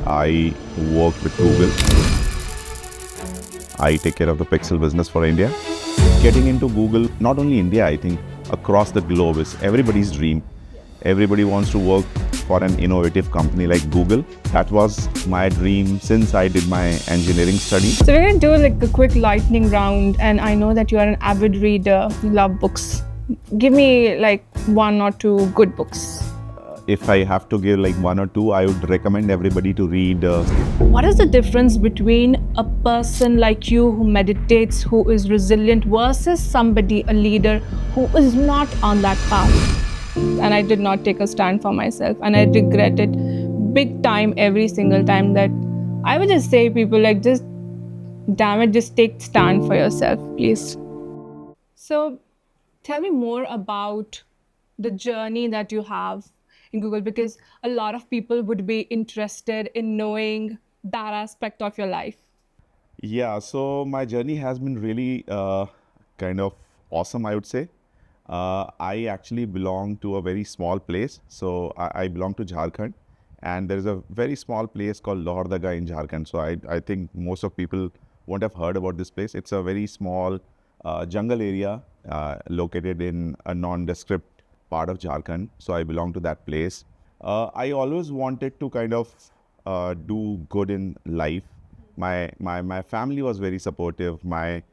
I work with Google. I take care of the Pixel business for India. Getting into Google, not only India, I think across the globe is everybody's dream. Everybody wants to work for an innovative company like Google. That was my dream since I did my engineering study. So we're going to do like a quick lightning round, and I know that you are an avid reader, you love books. Give me like one or two good books. If I have to give like one or two, I would recommend everybody to read. What is the difference between a person like you who meditates, who is resilient, versus somebody, a leader, who is not on that path? And I did not take a stand for myself, and I regret it big time every single time. That I would just say people like, just damn it, just take stand for yourself, please. So tell me more about the journey that you have in Google, because a lot of people would be interested in knowing that aspect of your life. Yeah, so my journey has been really kind of awesome, I would say. I actually belong to a very small place. So I belong to Jharkhand, and there is a very small place called Lohardaga in Jharkhand. So I think most of people won't have heard about this place. It's a very small jungle area located in a nondescript part of Jharkhand. So I belong to that place. I always wanted to kind of do good in life. My family was very supportive. My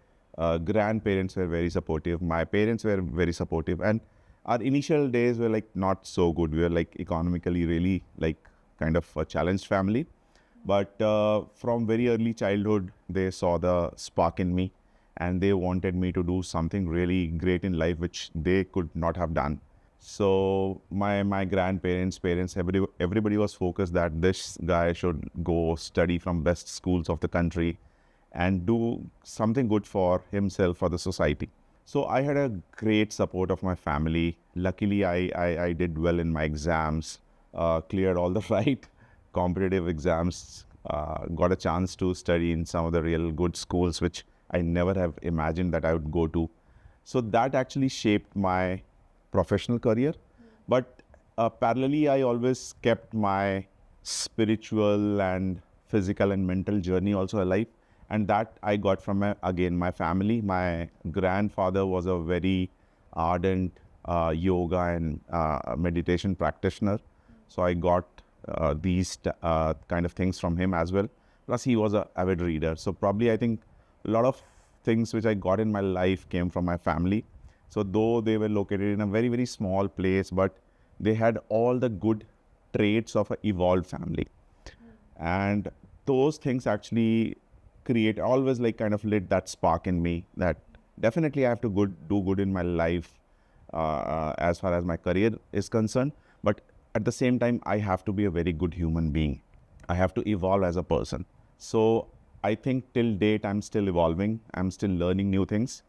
grandparents were very supportive. My parents were very supportive, and our initial days were like not so good. We were like economically really like kind of a challenged family, but from very early childhood, they saw the spark in me, and they wanted me to do something really great in life, which they could not have done. So my grandparents, parents, everybody was focused that this guy should go study from best schools of the country and do something good for himself, for the society. So I had a great support of my family. Luckily, I did well in my exams, cleared all the right competitive exams, got a chance to study in some of the real good schools, which I never have imagined that I would go to. So that actually shaped my professional career. But parallelly, I always kept my spiritual and physical and mental journey also alive. And that I got from my family. My grandfather was a very ardent yoga and meditation practitioner. So I got these kind of things from him as well. Plus, he was an avid reader. So probably I think a lot of things which I got in my life came from my family. So though they were located in a very, very small place, but they had all the good traits of an evolved family. And those things actually create always like kind of lit that spark in me that definitely I have to do good in my life as far as my career is concerned. But at the same time, I have to be a very good human being. I have to evolve as a person. So I think till date, I'm still evolving. I'm still learning new things.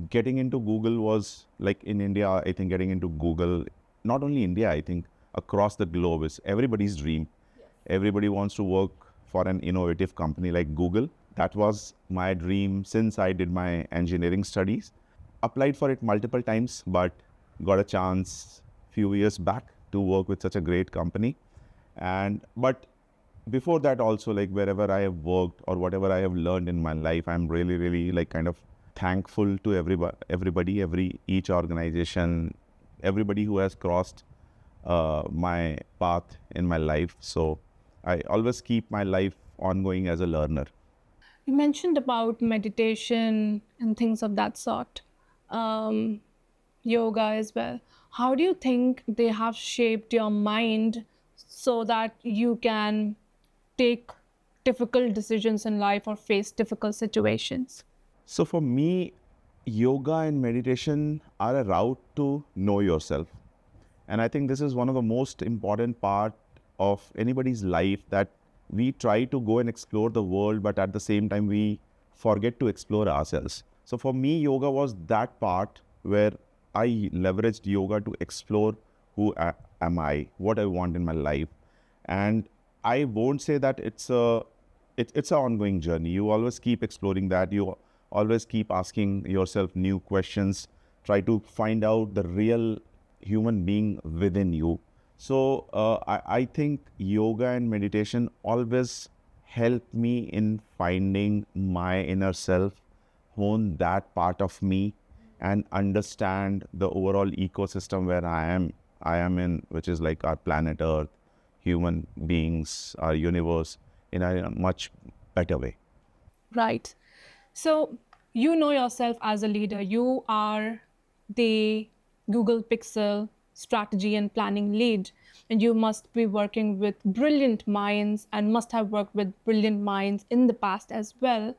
Getting into Google was like in India, I think getting into Google, not only India, I think across the globe is everybody's dream. Everybody wants to work for an innovative company like Google. That was my dream since I did my engineering studies. Applied for it multiple times, but got a chance few years back to work with such a great company. But before that also, like wherever I have worked or whatever I have learned in my life, I'm really, really like kind of thankful to each organization, everybody who has crossed my path in my life. So I always keep my life ongoing as a learner. You mentioned about meditation and things of that sort, um, yoga as well. How do you think they have shaped your mind so that you can take difficult decisions in life or face difficult situations? So for me, yoga and meditation are a route to know yourself. And I think this is one of the most important part of anybody's life, that we try to go and explore the world, but at the same time, we forget to explore ourselves. So for me, yoga was that part where I leveraged yoga to explore am I, what I want in my life. And I won't say that it's an ongoing journey. You always keep exploring that. You always keep asking yourself new questions. Try to find out the real human being within you. So I think yoga and meditation always help me in finding my inner self, hone that part of me, and understand the overall ecosystem where I am in, which is like our planet Earth, human beings, our universe, in a much better way. Right. So you know yourself as a leader. You are the Google Pixel strategy and planning lead, and you must be working with brilliant minds and must have worked with brilliant minds in the past as well.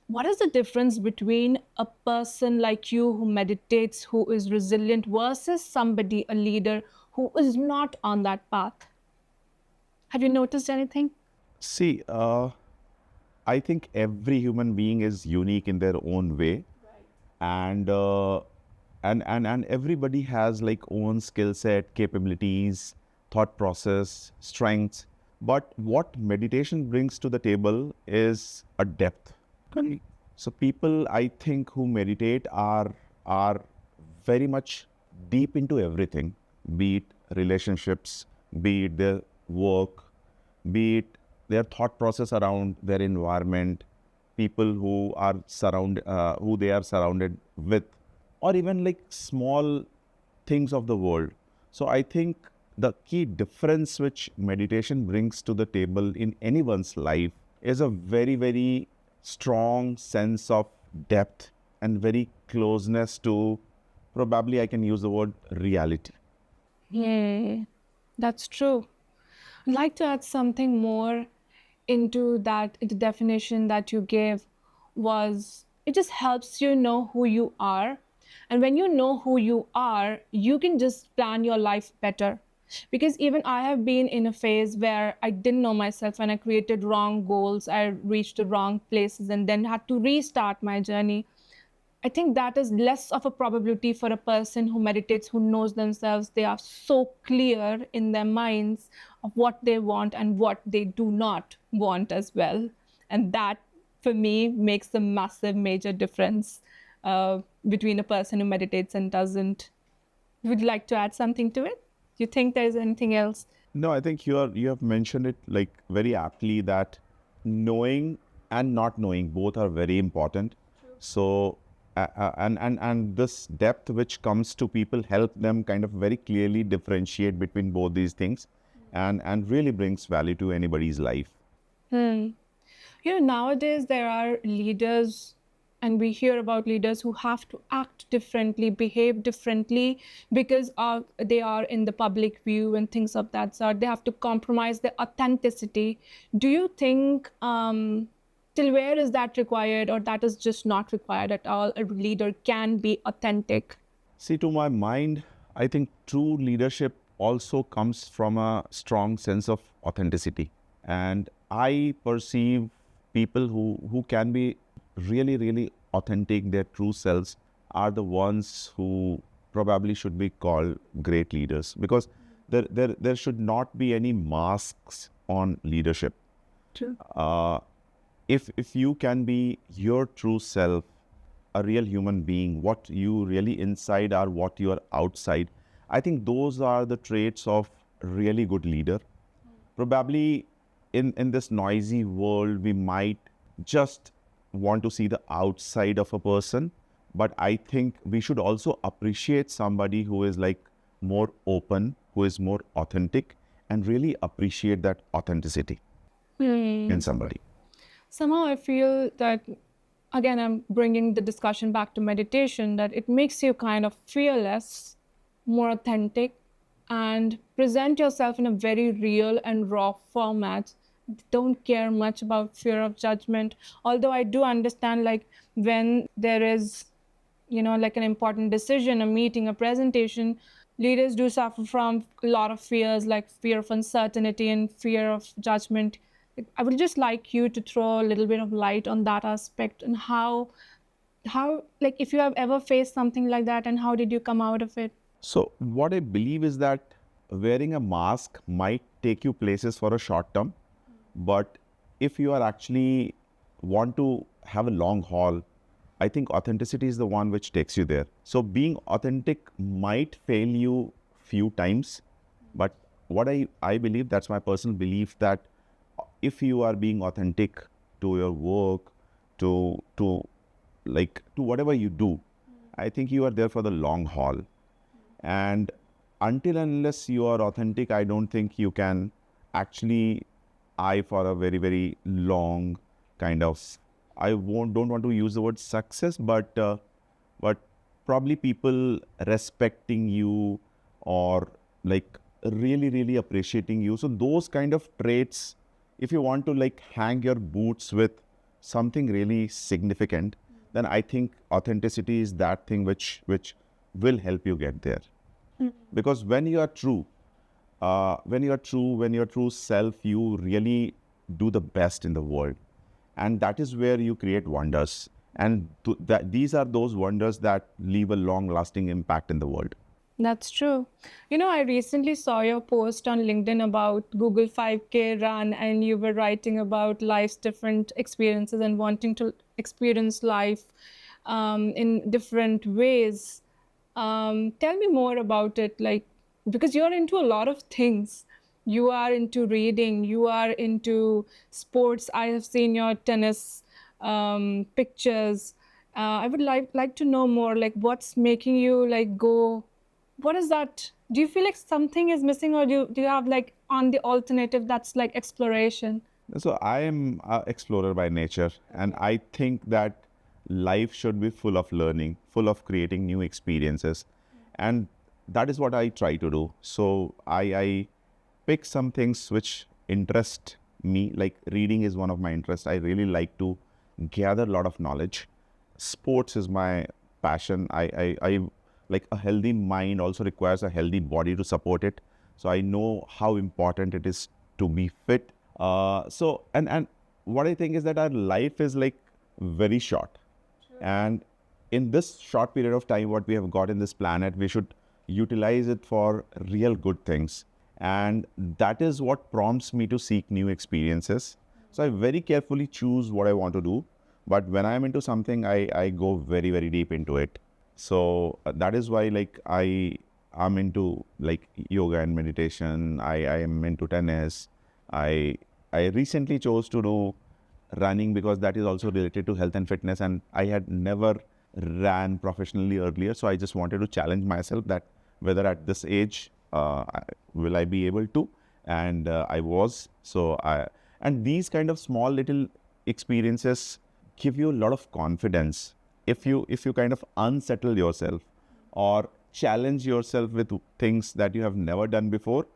What is the difference between a person like you who meditates, who is resilient, versus somebody, a leader, who is not on that path? Have you noticed anything? See, I think every human being is unique in their own way, and and everybody has like own skill set, capabilities, thought process, strengths. But what meditation brings to the table is a depth. Correct. So people, I think, who meditate are very much deep into everything, be it relationships, be it their work, be it their thought process around their environment, people who they are surrounded with, or even like small things of the world. So I think the key difference which meditation brings to the table in anyone's life is a very strong sense of depth and very closeness to, probably I can use the word, reality. Yeah, that's true. I'd like to add something more into that, into definition that you gave, was it just helps you know who you are. And when you know who you are, you can just plan your life better. Because even I have been in a phase where I didn't know myself and I created wrong goals, I reached the wrong places and then had to restart my journey. I think that is less of a probability for a person who meditates, who knows themselves. They are so clear in their minds of what they want and what they do not want as well. And that, for me, makes a massive, major difference between a person who meditates and doesn't. Would you like to add something to it? Do you think there's anything else? No, I think you have mentioned it like very aptly that knowing and not knowing both are very important. So and this depth which comes to people help them kind of very clearly differentiate between both these things, and really brings value to anybody's life. Hmm. You know, nowadays there are leaders, and we hear about leaders who have to act differently, behave differently because they are in the public view and things of that sort. They have to compromise their authenticity. Do you think till where is that required, or that is just not required at all? A leader can be authentic. See, to my mind, I think true leadership also comes from a strong sense of authenticity. And I perceive people who can be really authentic, their true selves, are the ones who probably should be called great leaders, because there should not be any masks on leadership. True. If you can be your true self, a real human being, what you really inside are what you are outside, I think those are the traits of really good leader. Probably in this noisy world, we might just want to see the outside of a person, but I think we should also appreciate somebody who is like more open, who is more authentic, and really appreciate that authenticity in somebody. Somehow I feel that, again, I'm bringing the discussion back to meditation, that it makes you kind of fearless, more authentic, and present yourself in a very real and raw format. Don't care much about fear of judgment. Although I do understand, like, when there is, you know, like an important decision, a meeting, a presentation, leaders do suffer from a lot of fears, like fear of uncertainty and fear of judgment. I would just like you to throw a little bit of light on that aspect, and how like if you have ever faced something like that, and how did you come out of it? So what I believe is that wearing a mask might take you places for a short term, but if you are actually want to have a long haul, I think authenticity is the one which takes you there. So being authentic might fail you few times, but what I believe, that's my personal belief, that if you are being authentic to your work, to like to whatever you do, I think you are there for the long haul. And until unless you are authentic, I don't think you can actually eye for a very, very long kind of, don't want to use the word success, but probably people respecting you, or like really, really appreciating you. So those kind of traits, if you want to like hang your boots with something really significant, then I think authenticity is that thing which will help you get there. Because when you are true, when your true self, you really do the best in the world, and that is where you create wonders. And these are those wonders that leave a long-lasting impact in the world. That's true. You know, I recently saw your post on LinkedIn about Google 5K run, and you were writing about life's different experiences and wanting to experience life in different ways. Tell me more about it, like, because you're into a lot of things. You are into reading, you are into sports. I have seen your tennis pictures. I would like to know more, like, what's making you like go, what is that? Do you feel like something is missing, or do you have like on the alternative that's like exploration? So I am an explorer by nature, and I think that life should be full of learning, full of creating new experiences, and that is what I try to do. So I pick some things which interest me. Like reading is one of my interests. I really like to gather a lot of knowledge. Sports is my passion. I like, a healthy mind also requires a healthy body to support it. So I know how important it is to be fit. And what I think is that our life is like very short. And in this short period of time, what we have got in this planet, we should utilize it for real good things. And that is what prompts me to seek new experiences. So I very carefully choose what I want to do. But when I'm into something, I go very, very deep into it. So that is why, like, I'm into like yoga and meditation. I am into tennis. I recently chose to do running because that is also related to health and fitness, and I had never ran professionally earlier. So I just wanted to challenge myself that whether at this age will I be able to, and I was. And these kind of small little experiences give you a lot of confidence. If you kind of unsettle yourself or challenge yourself with things that you have never done before,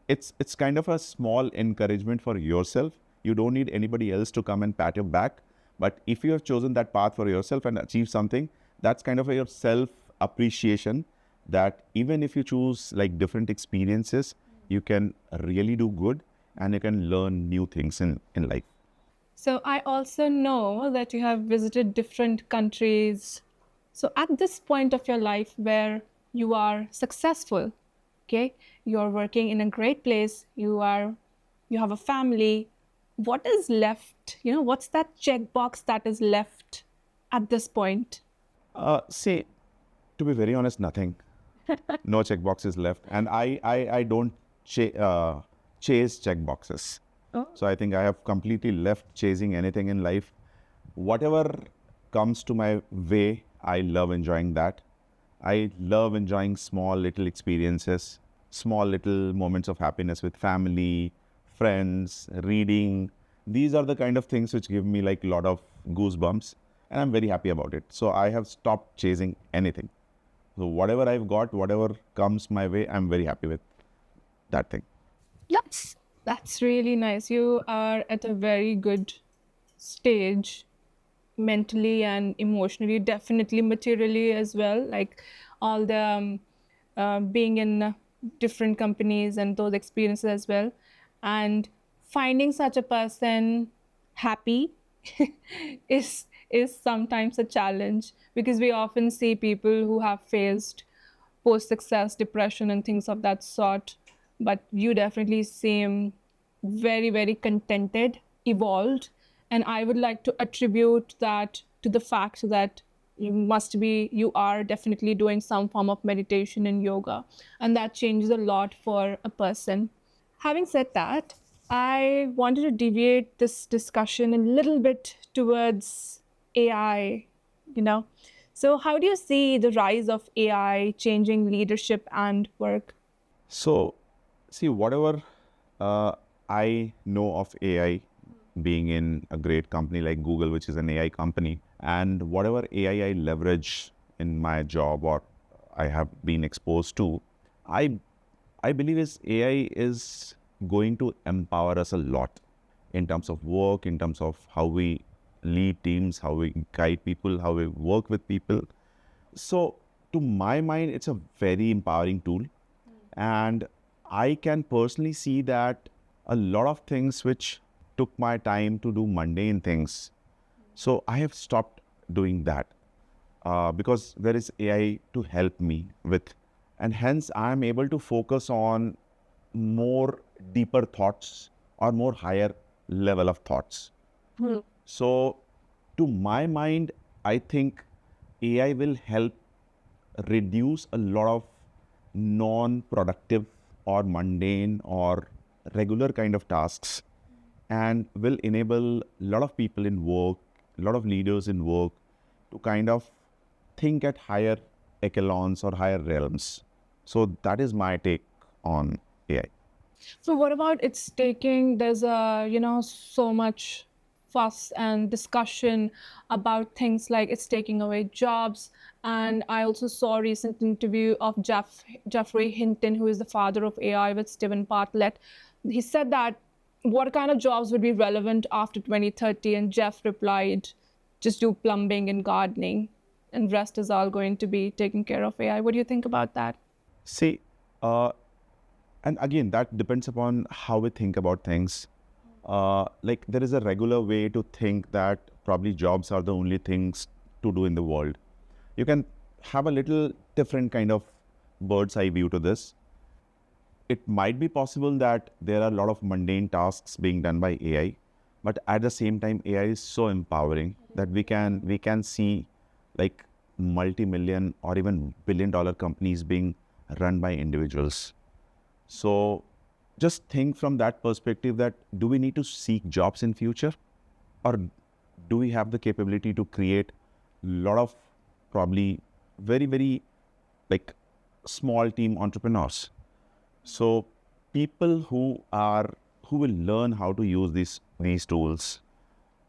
it's kind of a small encouragement for yourself. You don't need anybody else to come and pat your back. But if you have chosen that path for yourself and achieve something, that's kind of a your self appreciation, that even if you choose like different experiences, you can really do good and you can learn new things in life. So I also know that you have visited different countries. So at this point of your life where you are successful, okay, you're working in a great place, you have a family, what is left? You know, what's that checkbox that is left at this point? Say, to be very honest, nothing. No check boxes left, and I don't chase check boxes. Oh. So I think I have completely left chasing anything in life. Whatever comes to my way, I love enjoying that. I love enjoying small little experiences, small little moments of happiness with family, friends, reading. These are the kind of things which give me like a lot of goosebumps, and I'm very happy about it. So I have stopped chasing anything. So whatever I've got, whatever comes my way, I'm very happy with that thing. That's really nice. You are at a very good stage mentally and emotionally, definitely materially as well. Like all the being in different companies and those experiences as well. And finding such a person happy is sometimes a challenge, because we often see people who have faced post-success depression and things of that sort, but you definitely seem very, very contented, evolved, and I would like to attribute that to the fact that you are definitely doing some form of meditation and yoga, and that changes a lot for a person. Having said that, I wanted to deviate this discussion a little bit towards AI, you know. So, how do you see the rise of AI changing leadership and work? So, see, whatever uh, I know of AI being in a great company like Google, which is an AI company, and whatever AI I leverage in my job or I have been exposed to, I I believe is AI is going to empower us a lot in terms of work, in terms of how we lead teams, how we guide people, how we work with people. So, to my mind, it's a very empowering tool. And I can personally see that a lot of things which took my time to do mundane things. So, I have stopped doing that because there is AI to help me with. And hence, I am able to focus on more deeper thoughts or more higher level of thoughts. So, to my mind, I think AI will help reduce a lot of non-productive or mundane or regular kind of tasks and will enable a lot of people in work, a lot of leaders in work to kind of think at higher echelons or higher realms. So that is my take on AI. So what about it's taking, there's a, so much fuss and discussion about things like it's taking away jobs. And I also saw a recent interview of Jeffrey Hinton, who is the father of AI, with Stephen Bartlett. He said that what kind of jobs would be relevant after 2030? And Jeff replied, just do plumbing and gardening, and rest is all going to be taken care of AI. What do you think about that? See, uh, and again, that depends upon how we think about things. Like there is a regular way to think that probably jobs are the only things to do in the world. You can have a little different kind of bird's eye view to this. It might be possible that there are a lot of mundane tasks being done by AI, but at the same time, AI is so empowering that we can see like multi-million or even billion-dollar companies being run by individuals. So just think from that perspective that do we need to seek jobs in future, or do we have the capability to create a lot of probably very, very like small team entrepreneurs? So people who will learn how to use these tools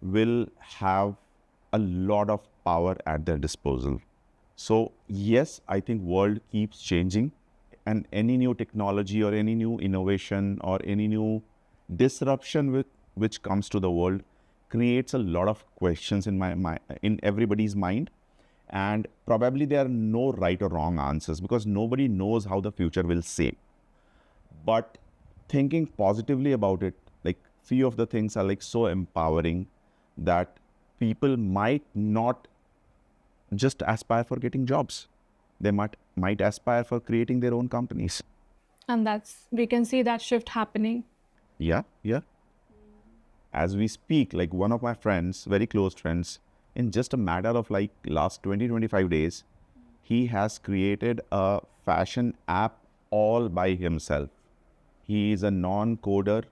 will have a lot of power at their disposal. So yes, I think world keeps changing, and any new technology or any new innovation or any new disruption which comes to the world creates a lot of questions in everybody's mind, and probably there are no right or wrong answers because nobody knows how the future will say. But thinking positively about it, like few of the things are like so empowering that people might not just aspire for getting jobs. They might aspire for creating their own companies. And we can see that shift happening. Yeah, yeah. As we speak, like one of my friends, very close friends, in just a matter of like last 20-25 days, he has created a fashion app all by himself. He is a non-coder.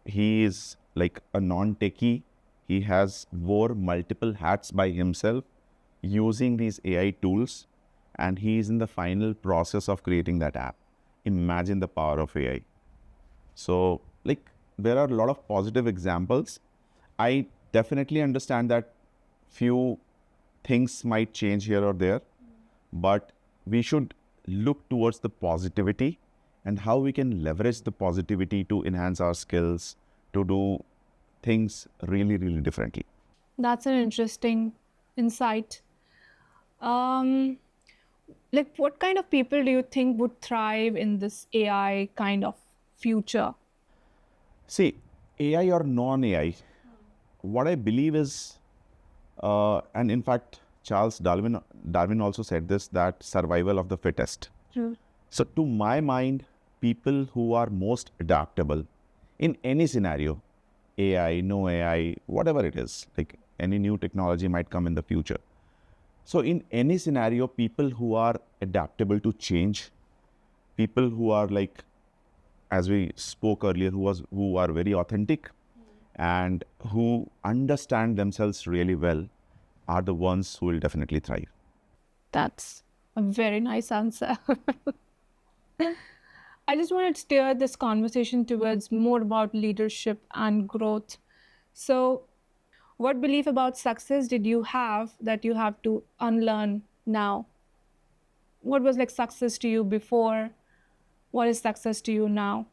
He is like a non-techie. He has wore multiple hats by himself using these AI tools, and he is in the final process of creating that app. Imagine the power of AI. So, like, there are a lot of positive examples. I definitely understand that few things might change here or there, but we should look towards the positivity and how we can leverage the positivity to enhance our skills, to do things really, really differently. That's an interesting insight. Um, like, what kind of people do you think would thrive in this AI kind of future? See, AI or non-AI, what I believe is, and in fact, Darwin also said this, that survival of the fittest. True. So to my mind, people who are most adaptable in any scenario, AI, no AI, whatever it is, like any new technology might come in the future. So in any scenario, people who are adaptable to change, people who are like as we spoke earlier, who are very authentic and who understand themselves really well are the ones who will definitely thrive. That's a very nice answer. I just want to steer this conversation towards more about leadership and growth. So, what belief about success did you have that you have to unlearn now? What was like success to you before? What is success to you now?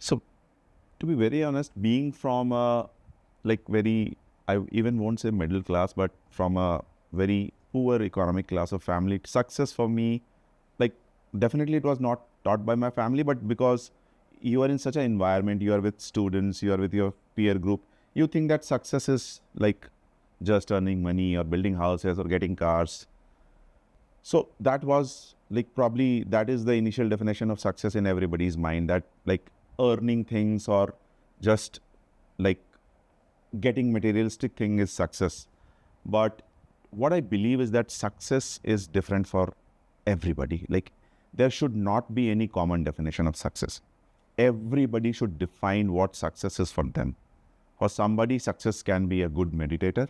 So, to be very honest, being from a like very, I even won't say middle class, but from a very poor economic class of family, success for me, like definitely it was not taught by my family, but because you are in such an environment, you are with students, you are with your peer group, you think that success is like just earning money or building houses or getting cars. So that was like probably that is the initial definition of success in everybody's mind, that like earning things or just like getting materialistic thing is success. But what I believe is that success is different for everybody. Like there should not be any common definition of success. Everybody should define what success is for them. For somebody, success can be a good meditator.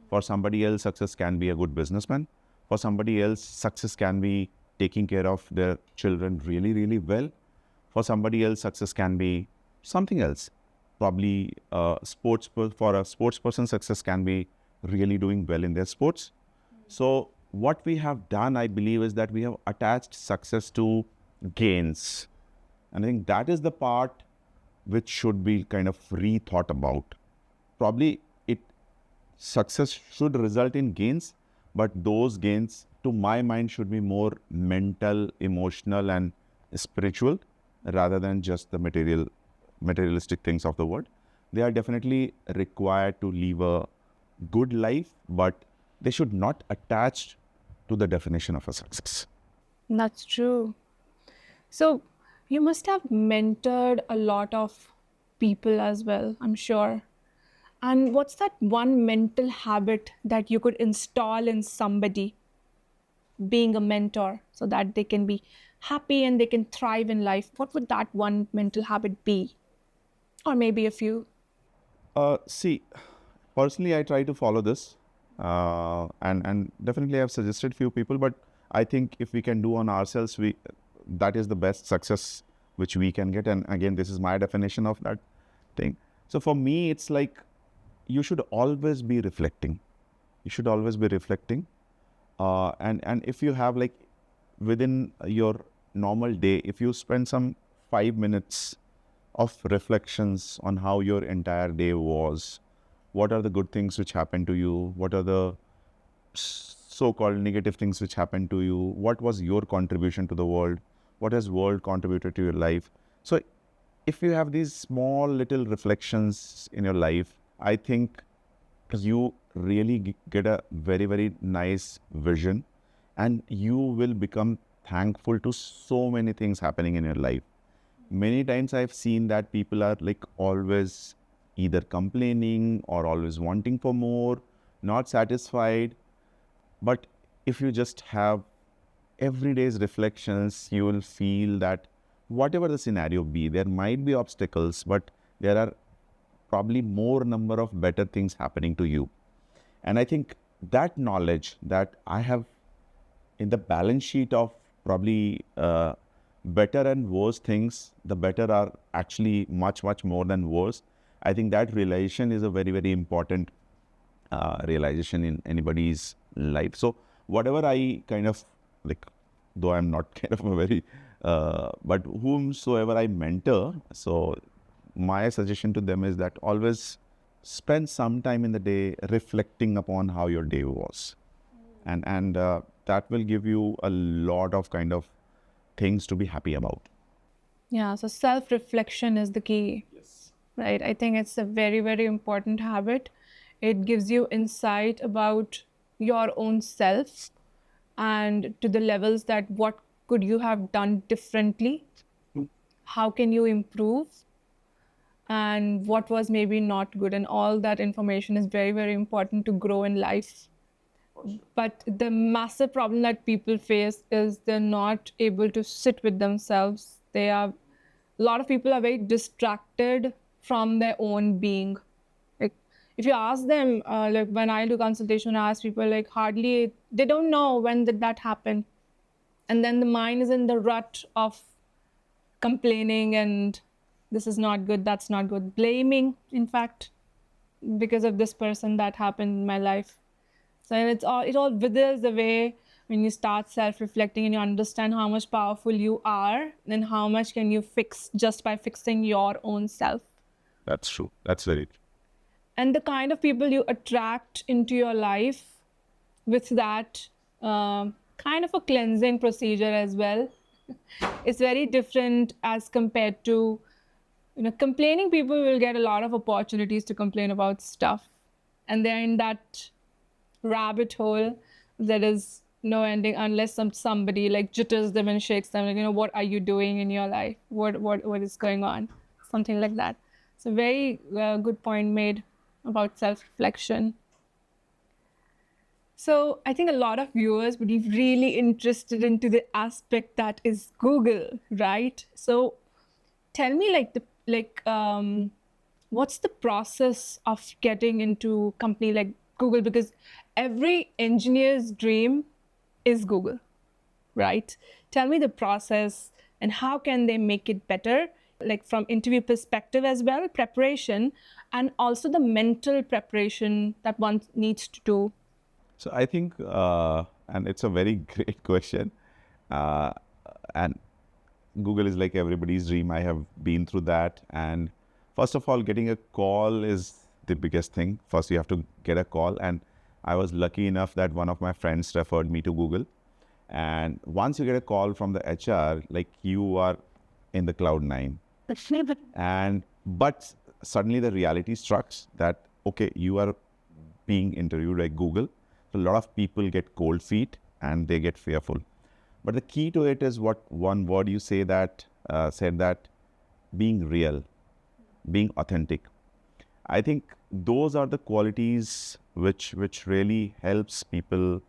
For somebody else, success can be a good businessman. For somebody else, success can be taking care of their children really, really well. For somebody else, success can be something else. Probably for a sports person, success can be really doing well in their sports. So what we have done, I believe, is that we have attached success to gains. And I think that is the part which should be kind of rethought about. Probably success should result in gains, but those gains, to my mind, should be more mental, emotional, and spiritual rather than just the materialistic things of the world. They are definitely required to live a good life, but they should not attach to the definition of a success. That's true. So, you must have mentored a lot of people as well, I'm sure. And what's that one mental habit that you could install in somebody being a mentor so that they can be happy and they can thrive in life? What would that one mental habit be? Or maybe a few? See, personally, I try to follow this, and definitely I've suggested few people, but I think if we can do on ourselves, that is the best success which we can get. And again, this is my definition of that thing. So for me, it's like you should always be reflecting. You should always be reflecting, and if you have like within your normal day, if you spend some 5 minutes of reflections on how your entire day was, what are the good things which happened to you, what are the so-called negative things which happened to you, what was your contribution to the world, what has world contributed to your life. So if you have these small little reflections in your life, I think you really get a very, very nice vision, and you will become thankful to so many things happening in your life. Many times I've seen that people are like always either complaining or always wanting for more, not satisfied. But if you just have every day's reflections, you will feel that whatever the scenario be, there might be obstacles, but there are probably more number of better things happening to you. And I think that knowledge that I have in the balance sheet of probably better and worse things, the better are actually much, much more than worse. I think that realization is a very, very important realization in anybody's life. So whatever I kind of like, though I'm not kind of a very, but whomsoever I mentor, so my suggestion to them is that always spend some time in the day reflecting upon how your day was. And that will give you a lot of kind of things to be happy about. Yeah, so self reflection is the key. Yes. Right? I think it's a very, very important habit. It gives you insight about your own self and to the levels that what could you have done differently? How can you improve? And what was maybe not good? And all that information is very, very important to grow in life. But the massive problem that people face is they're not able to sit with themselves. They are a lot of people are very distracted from their own being. Like, if you ask them, like when I do consultation, I ask people, like, hardly, they don't know when did that happen. And then the mind is in the rut of complaining and this is not good, that's not good, blaming, in fact, because of this person that happened in my life. So it all withers away when you start self-reflecting and you understand how much powerful you are and how much can you fix just by fixing your own self. That's true. That's very true. And the kind of people you attract into your life with that kind of a cleansing procedure as well, it's very different as compared to, complaining people will get a lot of opportunities to complain about stuff. And they're in that rabbit hole that is no ending unless somebody like jitters them and shakes them, like, what are you doing in your life? What is going on? Something like that. So very good point made about self-reflection. So I think a lot of viewers would be really interested into the aspect that is Google, right? So tell me, what's the process of getting into a company like Google? Because every engineer's dream is Google, right? Tell me the process and how can they make it better, like from interview perspective as well, preparation, and also the mental preparation that one needs to do. So I think, and it's a very great question. And Google is like everybody's dream. I have been through that. And first of all, getting a call is the biggest thing. First, you have to get a call. And I was lucky enough that one of my friends referred me to Google. And once you get a call from the HR, like you are in the cloud nine. But suddenly the reality strikes that, okay, you are being interviewed by Google. So a lot of people get cold feet and they get fearful. But the key to it is what one word you said that being real, being authentic. I think those are the qualities which really helps people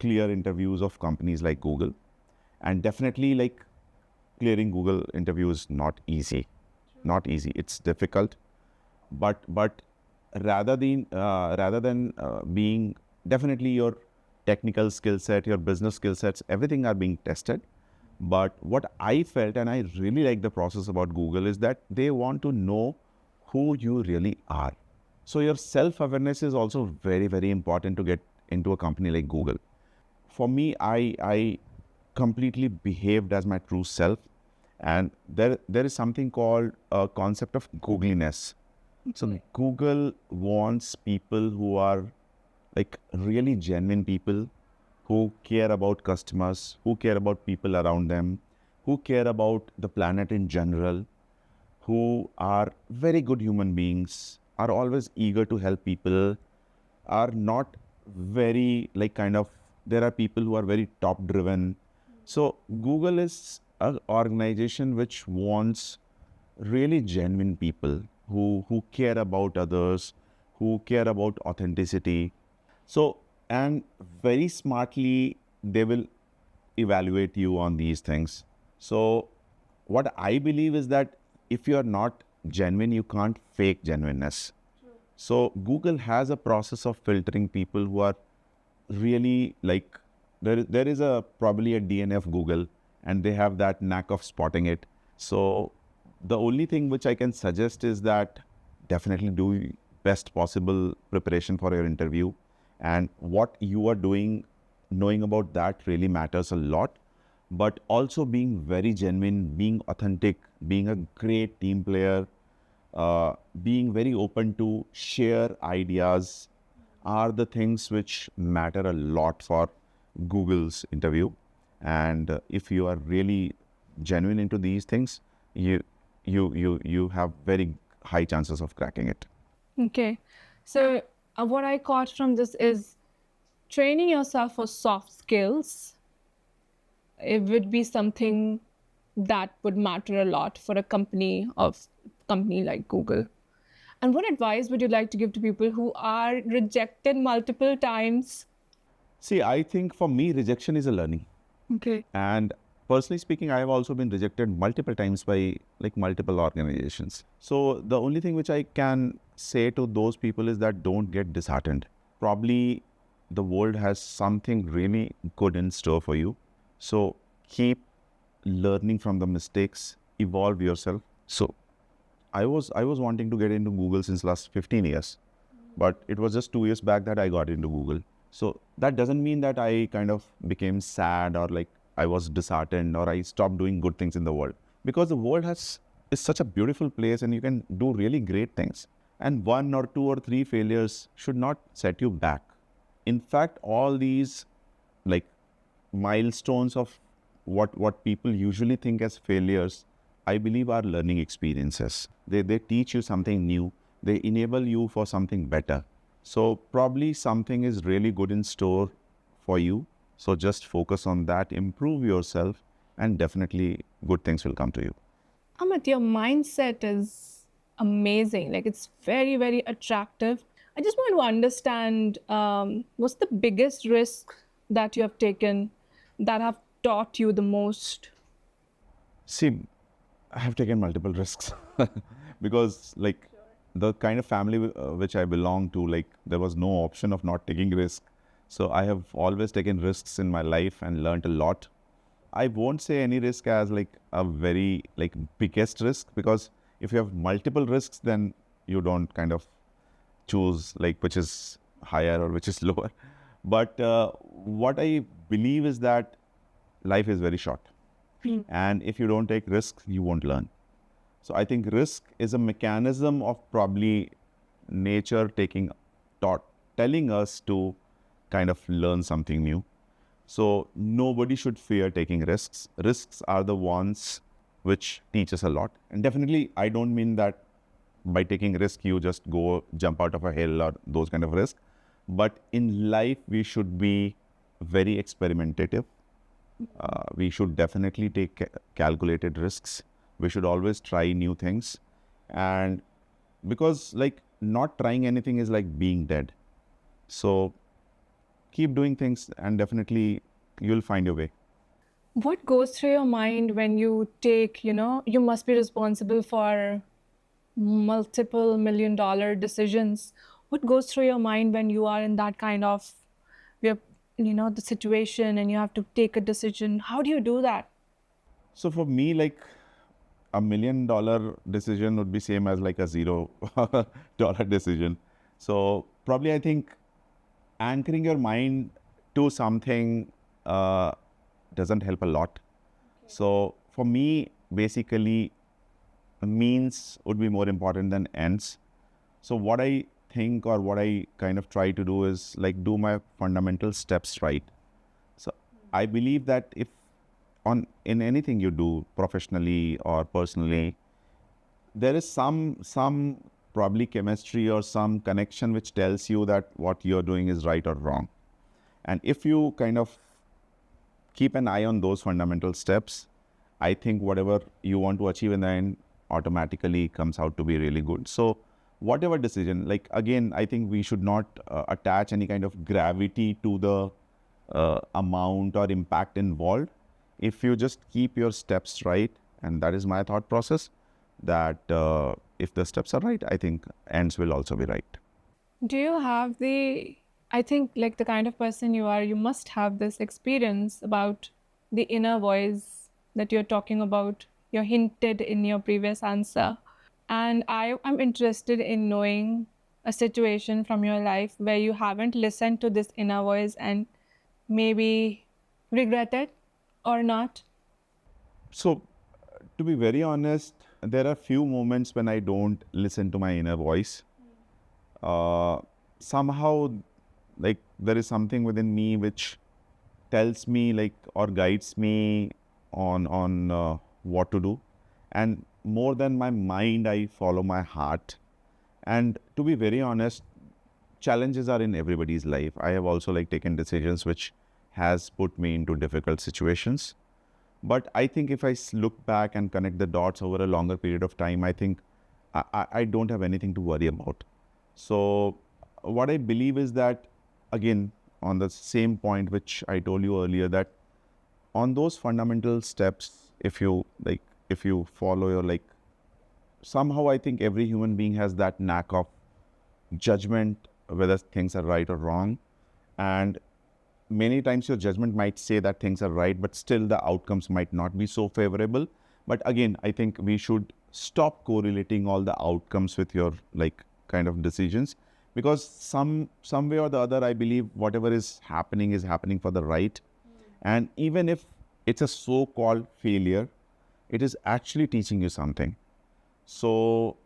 clear interviews of companies like Google. And definitely, like, clearing Google interview is not easy. Not easy. It's difficult. But rather than being, definitely your technical skill set, your business skill sets, everything are being tested. But what I felt, and I really like the process about Google, is that they want to know who you really are. So your self-awareness is also very, very important to get into a company like Google. For me, I completely behaved as my true self. And there is something called a concept of Googliness. So Google wants people who are like really genuine people, who care about customers, who care about people around them, who care about the planet in general, who are very good human beings, are always eager to help people, are not very there are people who are very top driven. So Google is an organization which wants really genuine people who care about others, who care about authenticity. So, and very smartly, they will evaluate you on these things. So what I believe is that if you're not genuine, you can't fake genuineness. True. So Google has a process of filtering people who are really like, there is probably a DNA of Google, and they have that knack of spotting it. So the only thing which I can suggest is that definitely do best possible preparation for your interview. And what you are doing, knowing about that really matters a lot. But also being very genuine, being authentic, being a great team player, being very open to share ideas are the things which matter a lot for Google's interview. And if you are really genuine into these things, you have very high chances of cracking it. Okay. So what I caught from this is training yourself for soft skills. It would be something that would matter a lot for a company like Google. And what advice would you like to give to people who are rejected multiple times? See, I think for me, rejection is a learning. Okay. And personally speaking, I have also been rejected multiple times by like multiple organizations. So the only thing which I can say to those people is that don't get disheartened. Probably the world has something really good in store for you. So keep learning from the mistakes, evolve yourself. So I was wanting to get into Google since last 15 years, but it was just 2 years back that I got into Google. So that doesn't mean that I kind of became sad or like I was disheartened or I stopped doing good things in the world, because the world is such a beautiful place and you can do really great things. And one or two or three failures should not set you back. In fact, all these like milestones of what people usually think as failures, I believe are learning experiences. They teach you something new. They enable you for something better. So probably something is really good in store for you. So just focus on that, improve yourself, and definitely good things will come to you. Amit, your mindset is amazing. Like it's very, very attractive. I just want to understand what's the biggest risk that you have taken that have taught you the most? See, I have taken multiple risks because like the kind of family which I belong to, like there was no option of not taking risk. So I have always taken risks in my life and learned a lot. I won't say any risk as like a very like biggest risk, because if you have multiple risks, then you don't kind of choose like which is higher or which is lower. But what I believe is that life is very short. And if you don't take risks, you won't learn. So I think risk is a mechanism of probably nature telling us to kind of learn something new. So nobody should fear taking risks. Risks are the ones which teach us a lot. And definitely, I don't mean that by taking risk, you just go jump out of a hill or those kind of risks. But in life, we should be very experimentative. We should definitely take calculated risks. We should always try new things. And because like not trying anything is like being dead. So keep doing things and definitely you'll find your way. What goes through your mind when you take, you must be responsible for multiple $1 million decisions? What goes through your mind when you are in that kind of, the situation and you have to take a decision? How do you do that? So for me, like $1 million decision would be same as like a $0 decision. So probably I think anchoring your mind to something doesn't help a lot. So for me, basically, means would be more important than ends. So what I think or what I kind of try to do is like do my fundamental steps right. So I believe that if in anything you do professionally or personally, there is some probably chemistry or some connection which tells you that what you're doing is right or wrong. And if you kind of keep an eye on those fundamental steps, I think whatever you want to achieve in the end automatically comes out to be really good. So whatever decision, like again, I think we should not attach any kind of gravity to the amount or impact involved. If you just keep your steps right, and that is my thought process, that if the steps are right, I think ends will also be right. Do you have I think like the kind of person you are, you must have this experience about the inner voice that you're talking about. You hinted in your previous answer. And I'm interested in knowing a situation from your life where you haven't listened to this inner voice and maybe regretted or not. So to be very honest, there are few moments when I don't listen to my inner voice. Somehow, like there is something within me which tells me like or guides me on what to do, and more than my mind, I follow my heart. And to be very honest, challenges are in everybody's life. I have also like taken decisions which has put me into difficult situations. But I think if I look back and connect the dots over a longer period of time, I think I don't have anything to worry about. So what I believe is that, again, on the same point which I told you earlier, that on those fundamental steps, if you follow your somehow I think every human being has that knack of judgment, whether things are right or wrong. And many times your judgment might say that things are right, but still the outcomes might not be so favorable. But again, I think we should stop correlating all the outcomes with your kind of decisions, because some way or the other, I believe whatever is happening for the right. And even if it's a so-called failure, it is actually teaching you something. So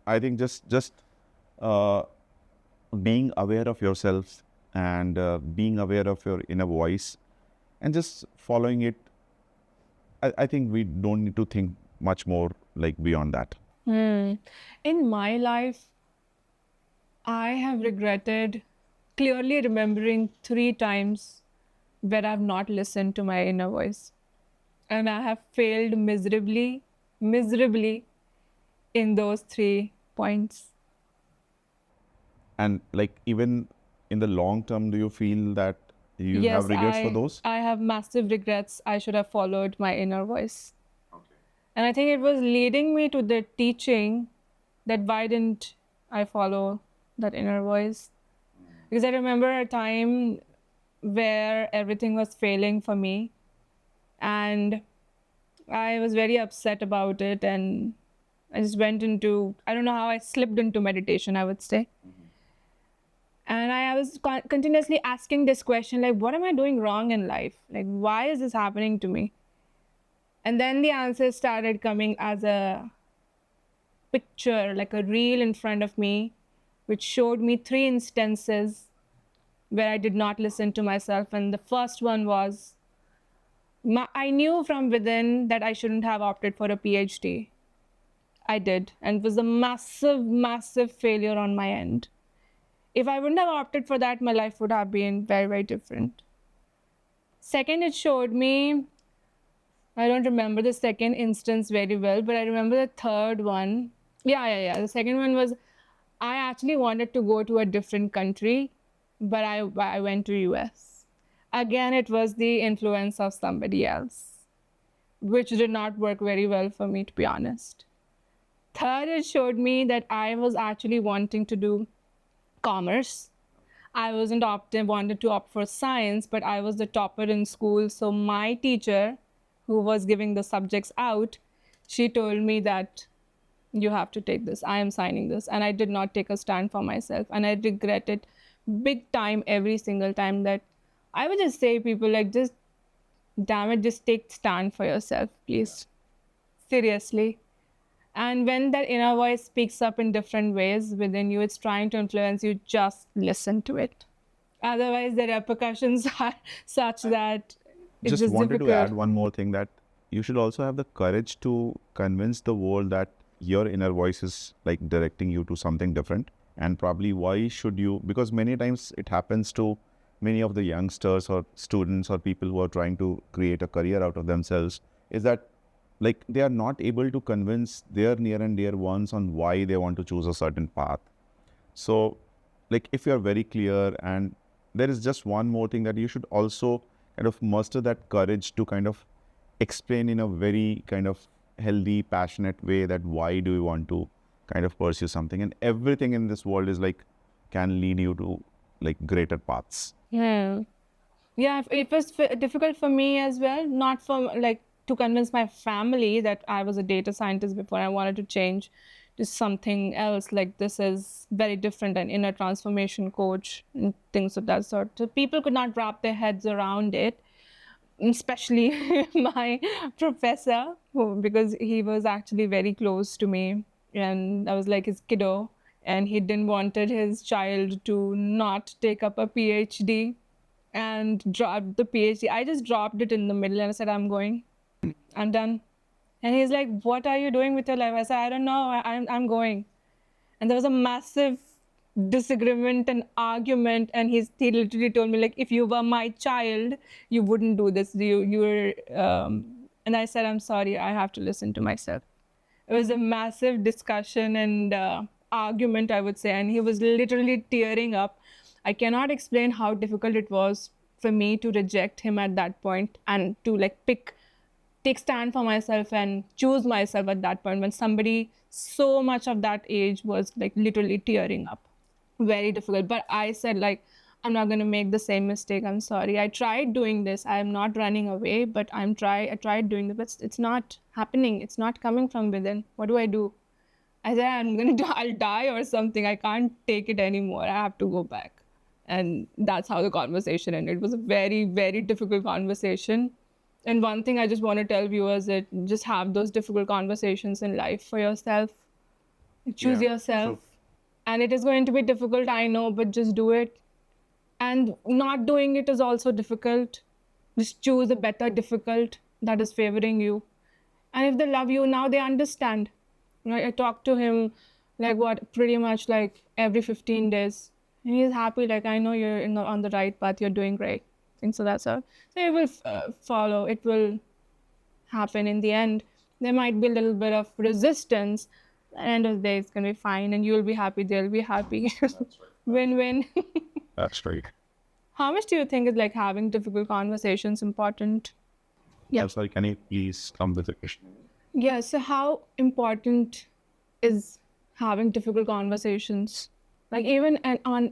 I think just uh, being aware of yourself and being aware of your inner voice and just following it, I think we don't need to think much more beyond that. In my life, I have regretted clearly remembering 3 times where I've not listened to my inner voice. And I have failed miserably in those 3 points. And even in the long term, do you feel that you have Yes, regrets for those? I have massive regrets. I should have followed my inner voice. And I think it was leading me to the teaching that why didn't I follow that inner voice? Because I remember a time where everything was failing for me and I was very upset about it, and I just went into, I don't know how I slipped into meditation, I would say. And I was continuously asking this question, like, what am I doing wrong in life? Like, why is this happening to me? And then the answers started coming as a picture, like a reel in front of me, which showed me 3 instances where I did not listen to myself. And the first one was, I knew from within that I shouldn't have opted for a PhD. I did. And it was a massive failure on my end. If I wouldn't have opted for that, my life would have been very different. Second, it showed me, I don't remember the second instance very well, but I remember the third one. Yeah. The second one was, I actually wanted to go to a different country, but I went to US. Again, it was the influence of somebody else, which did not work very well for me, to be honest. Third, it showed me that I was actually wanting to do commerce. I wanted to opt for science, but I was the topper in school. So my teacher, who was giving the subjects out, she told me that you have to take this. I am signing this. And I did not take a stand for myself. And I regret it big time every single time. That I would just say people just, damn it, just take stand for yourself, please. Seriously. And when that inner voice speaks up in different ways within you, it's trying to influence you, just listen to it. Otherwise, the repercussions are such that it's Just just wanted to difficult. add one more thing, that you should also have the courage to convince the world that your inner voice is directing you to something different. And probably why should you, because many times it happens to many of the youngsters or students or people who are trying to create a career out of themselves, is that they are not able to convince their near and dear ones on why they want to choose a certain path. So if you're very clear, and there is just one more thing, that you should also kind of muster that courage to kind of explain in a very kind of healthy, passionate way that why do you want to kind of pursue something. And everything in this world is can lead you to greater paths. Yeah, it was difficult for me as well, not for to convince my family that I was a data scientist before. I wanted to change to something else, like this is very different, an inner transformation coach and things of that sort. So people could not wrap their heads around it, especially my professor, because he was actually very close to me and I was like his kiddo, and he didn't wanted his child to not take up a PhD and dropped the PhD. I just dropped it in the middle and I said, I'm going. I'm done. And he's like, what are you doing with your life? I said, I don't know. I'm going. And there was a massive disagreement and argument. And he literally told me, if you were my child, you wouldn't do this. You were, and I said, I'm sorry. I have to listen to myself. It was a massive discussion and argument, I would say. And he was literally tearing up. I cannot explain how difficult it was for me to reject him at that point and to like take stand for myself and choose myself at that point when somebody so much of that age was like literally tearing up. Very difficult. But I said, like, I'm not going to make the same mistake. I'm sorry. I tried doing this. I'm not running away, but I tried doing this, but it's not happening. It's not coming from within. What do I do? I said, I'm going to I'll die or something. I can't take it anymore. I have to go back. And that's how the conversation ended. It was a very, very difficult conversation. And one thing I just want to tell viewers that just have those difficult conversations in life for yourself. Choose yourself. And it is going to be difficult, I know, but just do it. And not doing it is also difficult. Just choose a better difficult that is favoring you. And if they love you, now they understand. I talk to him like pretty much like every 15 days. And he's happy, like, I know you're on the right path, you're doing great. Things so that's all. So it will follow, it will happen in the end. There might be a little bit of resistance. At the end of the day, it's going to be fine and you'll be happy, they'll be happy. Win-win. That's right. How much do you think is like having difficult conversations important? Yeah. I'm sorry, can you please come with the question? Yeah, so how important is having difficult conversations? Like even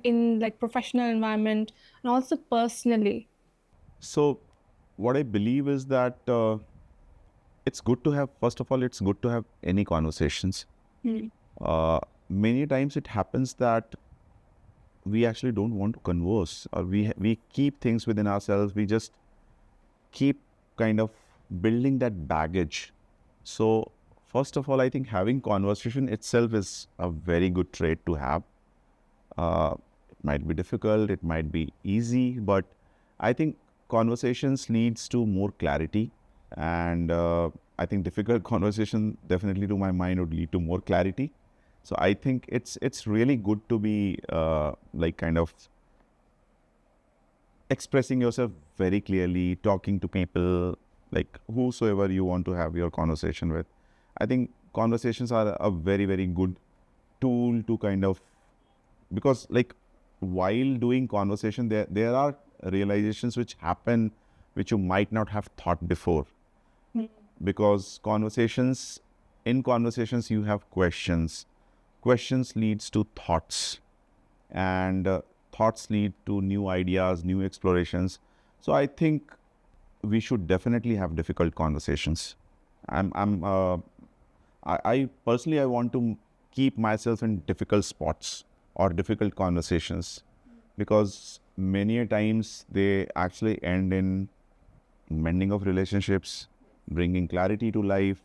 in like professional environment and also personally. So what I believe is that it's good to have, first of all, it's good to have any conversations. Many times it happens that we actually don't want to converse, or we keep things within ourselves. We just keep kind of building that baggage. So first of all, I think having conversation itself is a very good trait to have. It might be difficult, it might be easy, but I think conversations leads to more clarity. And I think difficult conversation definitely to my mind would lead to more clarity. So I think it's really good to be like kind of expressing yourself very clearly, talking to people, like whosoever you want to have your conversation with. I think conversations are a very, very good tool to kind of, because like while doing conversation, there are realizations which happen which you might not have thought before. Because in conversations you have questions. Questions leads to thoughts, and thoughts lead to new ideas, new explorations. So I think we should definitely have difficult conversations. I personally, I want to keep myself in difficult spots or difficult conversations, because many a times they actually end in mending of relationships, bringing clarity to life,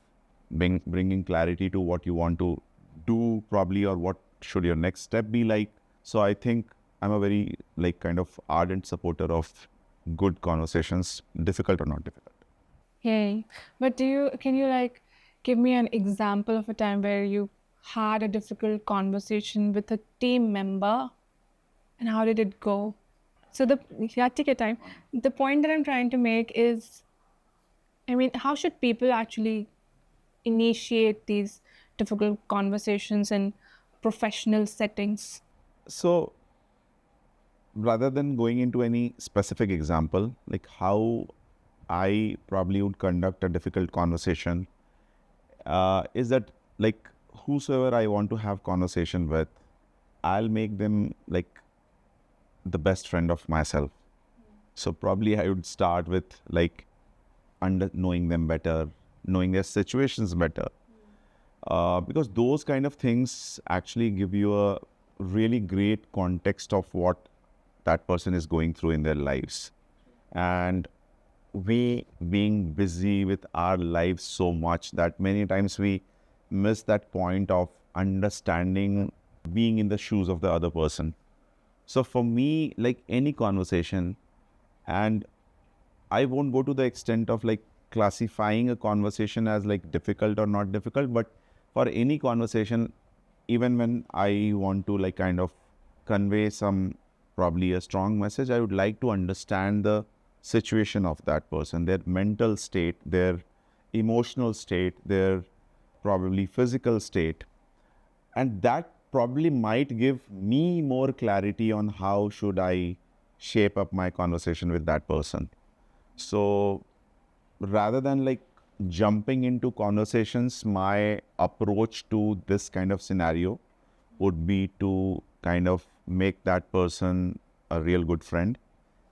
bringing clarity to what you want to do probably, or what should your next step be like. So I think I'm a very like kind of ardent supporter of good conversations, difficult or not difficult. Okay. But can you like give me an example of a time where you had a difficult conversation with a team member and how did it go? So take your time. The point that I'm trying to make is, I mean, how should people actually initiate these difficult conversations in professional settings? So rather than going into any specific example, like how I probably would conduct a difficult conversation is that like whosoever I want to have conversation with, I'll make them like the best friend of myself. So probably I would start with like knowing them better, knowing their situations better. Because those kind of things actually give you a really great context of what that person is going through in their lives. And we being busy with our lives so much that many times we miss that point of understanding, being in the shoes of the other person. So for me, like any conversation, and I won't go to the extent of like classifying a conversation as like difficult or not difficult, but for any conversation, even when I want to like kind of convey some probably a strong message, I would like to understand the situation of that person, their mental state, their emotional state, their probably physical state. And that probably might give me more clarity on how should I shape up my conversation with that person. So rather than like jumping into conversations, my approach to this kind of scenario would be to kind of make that person a real good friend,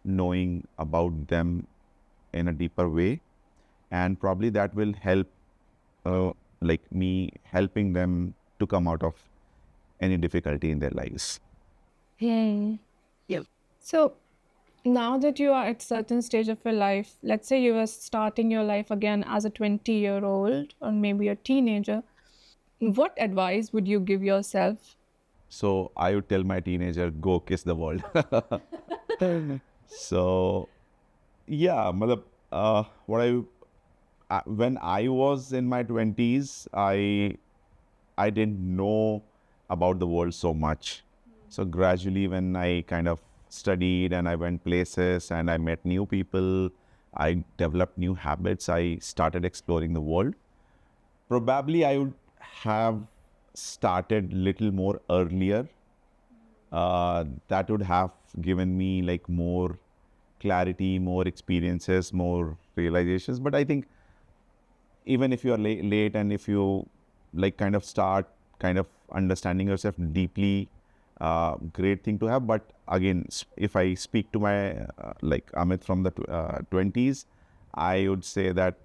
knowing about them in a deeper way, and probably that will help like me helping them to come out of any difficulty in their lives. Hmm. Yep. So now that you are at certain stage of your life, let's say you were starting your life again as a 20-year-old or maybe a teenager, what advice would you give yourself? So I would tell my teenager, go kiss the world. So yeah, matlab, what when I was in my 20s, I didn't know about the world so much. So gradually, when I kind of studied and I went places and I met new people, I developed new habits, I started exploring the world. Probably I would have started little more earlier. That would have given me like more clarity, more experiences, more realizations. But I think even if you are late and if you like kind of start kind of understanding yourself deeply, great thing to have. But again, if I speak to my like Amit from the 20s, I would say that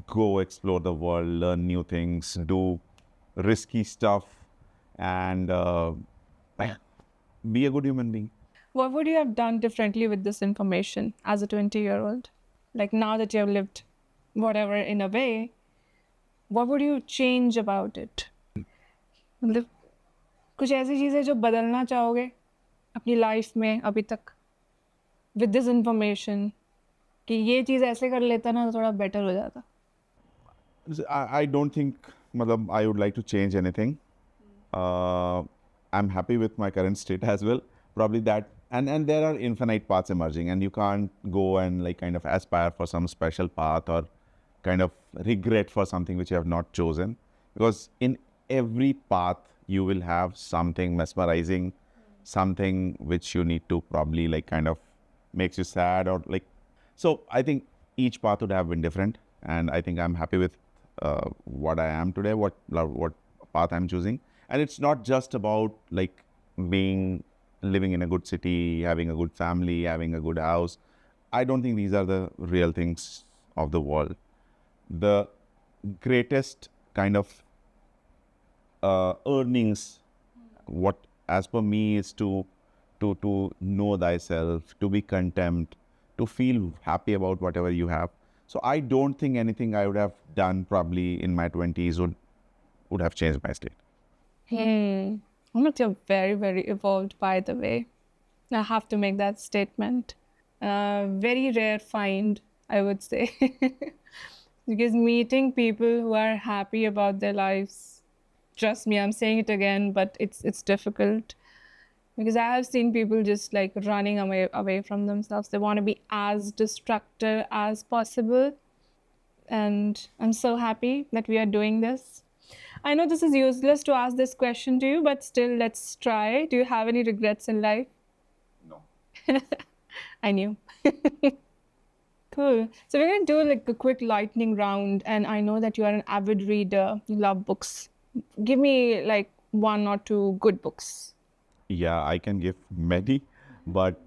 go explore the world, learn new things, do risky stuff, and be a good human being. What would you have done differently with this information as a 20-year-old? Like now that you have lived whatever in a way, what would you change about it? मतलब कुछ ऐसी चीज़ें जो बदलना चाहोगे अपनी life में अभी तक विद दिस इंफॉर्मेशन कि ये चीज़ ऐसे कर लेता ना तो थोड़ा बेटर हो जाता. I don't think matlab, I would like to change anything. I'm happy with my current state as well. Probably that, and there are infinite paths emerging, and you can't go and like kind of aspire for some special path or kind of regret for something which you have not chosen, because in every path you will have something mesmerizing, something which you need to probably like kind of makes you sad or like. So I think each path would have been different, and I think I'm happy with what I am today, what path I'm choosing. And it's not just about like living in a good city, having a good family, having a good house. I don't think these are the real things of the world. The greatest kind of earnings, what as per me is to know thyself, to be content, to feel happy about whatever you have. So I don't think anything I would have done probably in my 20s would have changed my state. Amit, you're very, very evolved, by the way. I have to make that statement. Very rare find, I would say. Because meeting people who are happy about their lives, trust me, I'm saying it again, but it's difficult. Because I have seen people just like running away from themselves. They want to be as destructive as possible. And I'm so happy that we are doing this. I know this is useless to ask this question to you, but still, let's try. Do you have any regrets in life? No. I knew. Cool. So we're going to do like a quick lightning round. And I know that you are an avid reader. You love books. Give me like one or two good books. Yeah, I can give many, but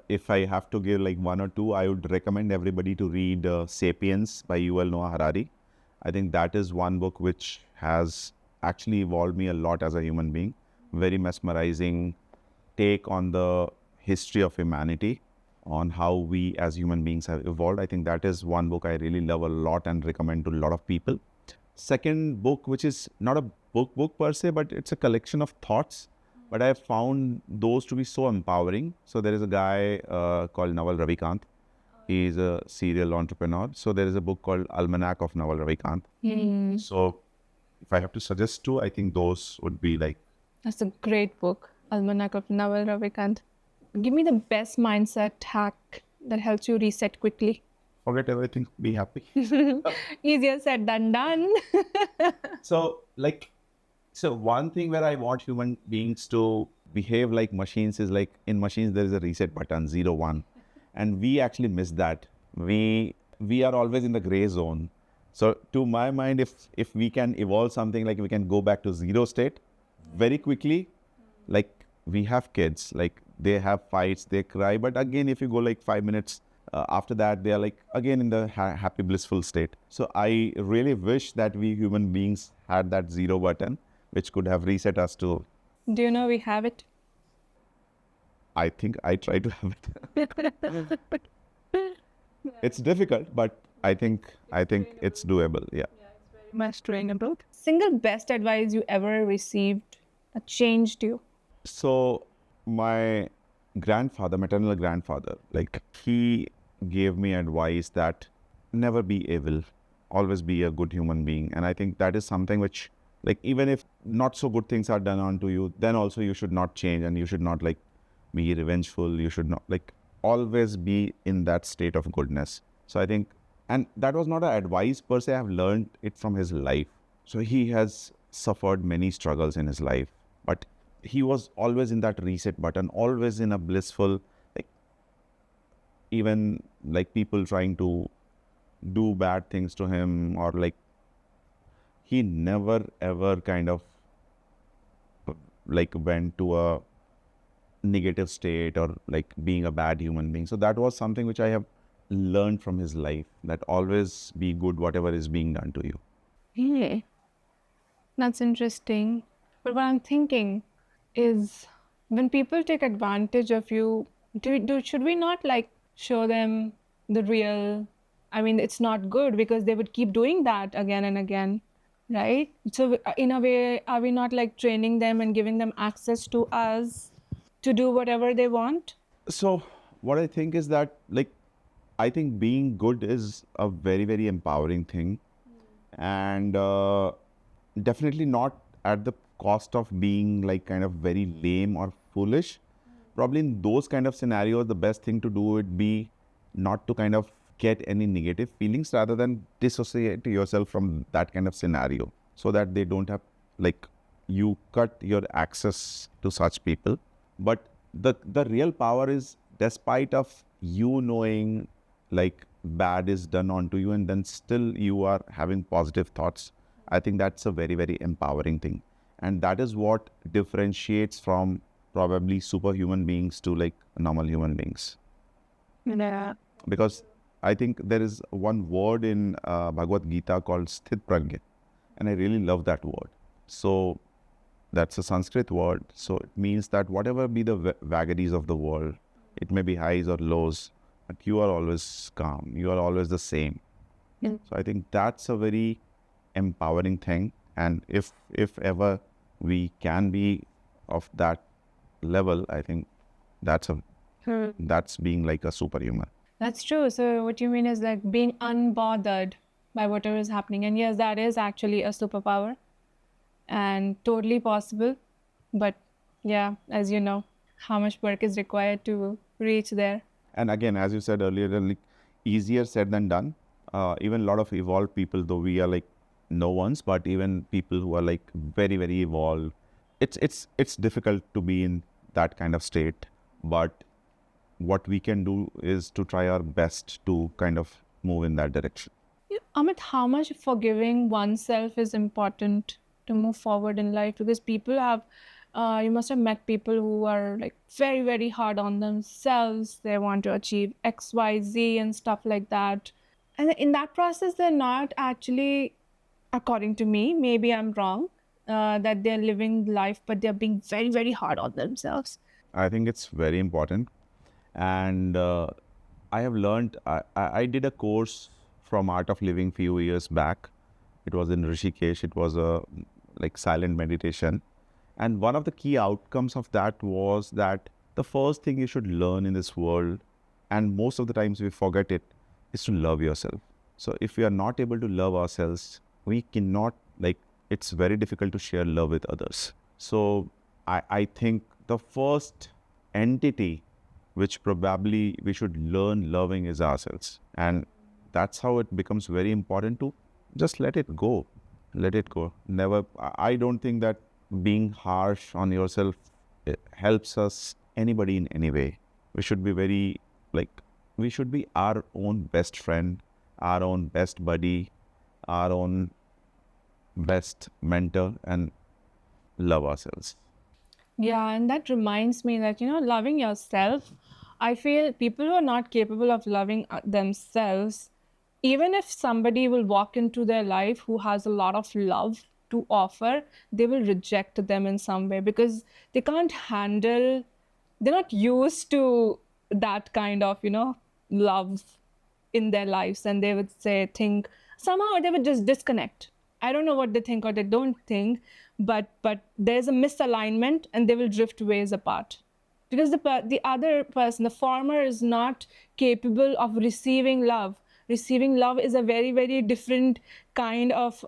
if I have to give like one or two, I would recommend everybody to read *Sapiens* by Yuval Noah Harari. I think that is one book which has actually evolved me a lot as a human being. Very mesmerizing take on the history of humanity, on how we as human beings have evolved. I think that is one book I really love a lot and recommend to a lot of people. Second book, which is not a book per se, but it's a collection of thoughts. But I found those to be so empowering. So there is a guy called Naval Ravikant. He is a serial entrepreneur. So there is a book called Almanac of Naval Ravikant. So if I have to suggest two, I think those would be like. That's a great book, Almanac of Naval Ravikant. Give me the best mindset hack that helps you reset quickly. Forget everything, be happy. Easier said than done. So one thing where I want human beings to behave like machines is like in machines there is a reset button 0 1, and we actually miss that. We are always in the gray zone. So to my mind, if we can evolve something like we can go back to zero state very quickly, like we have kids, like they have fights, they cry, but again if you go like 5 minutes after that, they are like again in the happy blissful state. So I really wish that we human beings had that zero button which could have reset us to. Do you know we have it? I think I try to have it. It's difficult, but I think it's doable. Yeah. Much trainable. Single best advice you ever received that changed you? So my grandfather, maternal grandfather, like he gave me advice that never be evil, always be a good human being. And I think that is something which, like, even if not so good things are done onto you, then also you should not change, and you should not like be revengeful. You should not like always be in that state of goodness. So I think, and that was not an advice per se, I've learned it from his life. So he has suffered many struggles in his life, but he was always in that reset button, always in a blissful, like, even like people trying to do bad things to him, or like he never ever kind of like went to a negative state or like being a bad human being. So that was something which I have learned from his life, that always be good whatever is being done to you. Yeah. That's interesting. But what I'm thinking is, when people take advantage of you, should we not like show them the real? I mean, it's not good because they would keep doing that again and again, right? So in a way, are we not like training them and giving them access to us to do whatever they want? So what I think is that, like, I think being good is a very, very empowering thing, and definitely not at the cost of being like kind of very lame or foolish. Probably in those kind of scenarios, the best thing to do would be not to kind of get any negative feelings, rather than dissociate yourself from that kind of scenario, so that they don't have, like, you cut your access to such people. But the real power is, despite of you knowing like bad is done onto you, and then still you are having positive thoughts. I think that's a very, very empowering thing. And that is what differentiates from probably superhuman beings to like normal human beings. Yeah. Because I think there is one word in Bhagavad Gita called Sthit Pragya, and I really love that word. So that's a Sanskrit word. So it means that whatever be the vagaries of the world, it may be highs or lows, but you are always calm. You are always the same. Yeah. So I think that's a very empowering thing. And if ever we can be of that level, I think that's being like a superhuman. That's true. So what you mean is like being unbothered by whatever is happening. And yes, that is actually a superpower and totally possible. But yeah, as you know, how much work is required to reach there. And again, as you said earlier, like easier said than done. Even a lot of evolved people, though we are like no ones, but even people who are like very, very evolved, it's difficult to be in that kind of state. But what we can do is to try our best to kind of move in that direction. Yeah, Amit, how much forgiving oneself is important to move forward in life? Because people have, you must have met people who are like very, very hard on themselves. They want to achieve X, Y, Z and stuff like that. And in that process, they're not actually, according to me, maybe I'm wrong, that they're living life, but they're being very, very hard on themselves. I think it's very important. And I have learned, I did a course from Art of Living few years back. It was in Rishikesh. It was a like silent meditation. And one of the key outcomes of that was that the first thing you should learn in this world, and most of the times we forget it, is to love yourself. So if we are not able to love ourselves, we cannot, like, it's very difficult to share love with others. So I think the first entity which probably we should learn loving is ourselves. And that's how it becomes very important to just let it go. Let it go. Never, I don't think that being harsh on yourself it helps us, anybody in any way. We should be very, like, we should be our own best friend, our own best buddy, our own best mentor, and love ourselves. Yeah, and that reminds me that, loving yourself, I feel people who are not capable of loving themselves, even if somebody will walk into their life who has a lot of love to offer, they will reject them in some way because they can't handle, they're not used to that kind of, love in their lives, and they would think somehow they would just disconnect. I don't know what they think or they don't think, but there's a misalignment and they will drift ways apart because the other person, the former, is not capable of receiving love. Receiving love is a very, very different kind of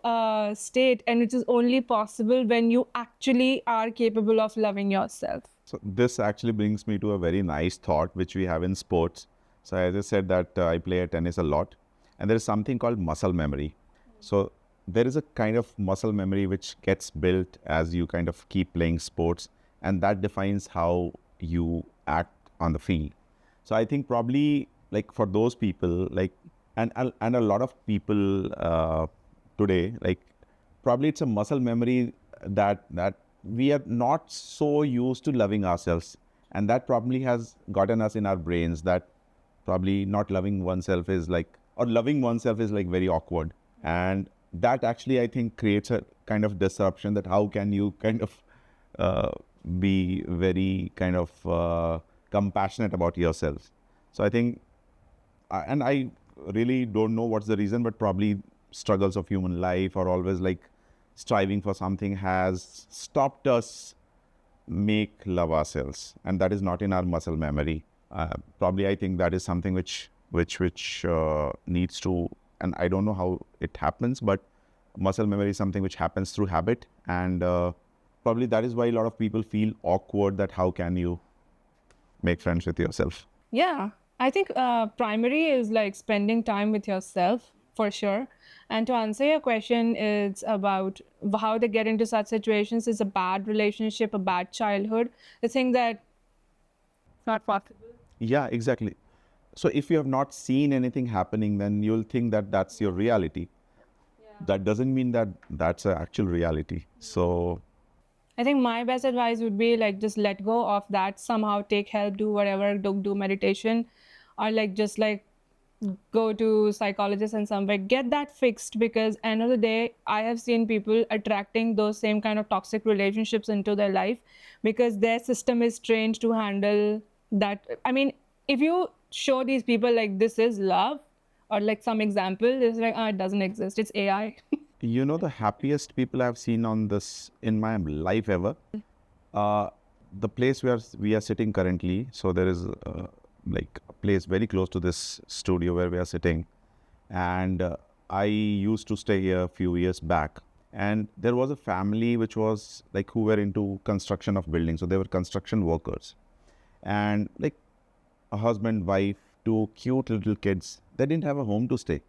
state, and it is only possible when you actually are capable of loving yourself. So this actually brings me to a very nice thought which we have in sports. So as I said that I play tennis a lot, and there is something called muscle memory. So there is a kind of muscle memory which gets built as you kind of keep playing sports, and that defines how you act on the field. So I think probably like for those people, like and a lot of people today, like probably it's a muscle memory that we are not so used to loving ourselves, and that probably has gotten us in our brains that probably not loving oneself is like, or loving oneself is like very awkward, and that actually I think creates a kind of disruption that how can you kind of uh, be very kind of compassionate about yourself. So I think and I really don't know what's the reason, but probably struggles of human life or always like striving for something has stopped us make love ourselves, and that is not in our muscle memory. Probably I think that is something which needs to, and I don't know how it happens, but muscle memory is something which happens through habit, and probably that is why a lot of people feel awkward that how can you make friends with yourself. Yeah, I think primary is like spending time with yourself for sure. And to answer your question, it's about how they get into such situations. Is a bad relationship, a bad childhood. The thing that it's not possible. Yeah, exactly. So if you have not seen anything happening, then you'll think that that's your reality. That doesn't mean that that's an actual reality. So I think my best advice would be like just let go of that. Somehow take help, do whatever, do meditation, or like just like go to psychologist and somewhere get that fixed, because end of the day I have seen people attracting those same kind of toxic relationships into their life because their system is trained to handle that. I mean, if you show these people like this is love or like some example, it's like, oh, it doesn't exist, it's AI. you know the happiest people I've seen on this in my life ever, uh, the place where we are sitting currently. So there is like a place very close to this studio where we are sitting, and I used to stay here a few years back, and there was a family which was like who were into construction of buildings. So they were construction workers, and like a husband, wife, two cute little kids. They didn't have a home to stay.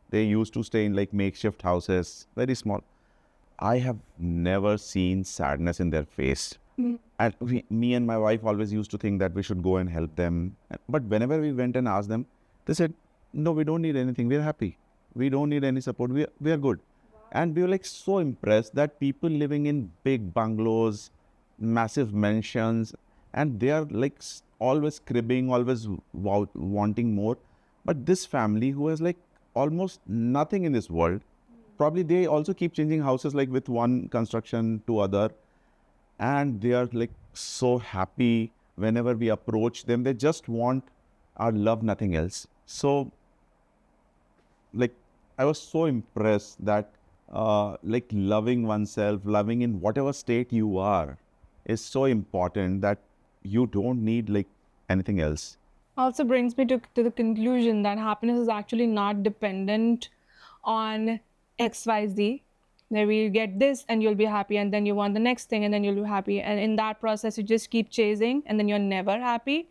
They used to stay in like makeshift houses, very small. I have never seen sadness in their face. And me and my wife always used to think that we should go and help them. But whenever we went and asked them, they said, no, we don't need anything. We're happy. We don't need any support. We are good. And we were like so impressed that people living in big bungalows, massive mansions, and they are like always cribbing, always wanting more. But this family who has like almost nothing in this world, probably they also keep changing houses like with one construction to other, and they are like so happy whenever we approach them. They just want our love, nothing else. So like I was so impressed that like loving oneself, loving in whatever state you are, is so important that you don't need like anything else. Also brings me to the conclusion that happiness is actually not dependent on XYZ. Maybe you get this and you'll be happy, and then you want the next thing and then you'll be happy. And in that process, you just keep chasing and then you're never happy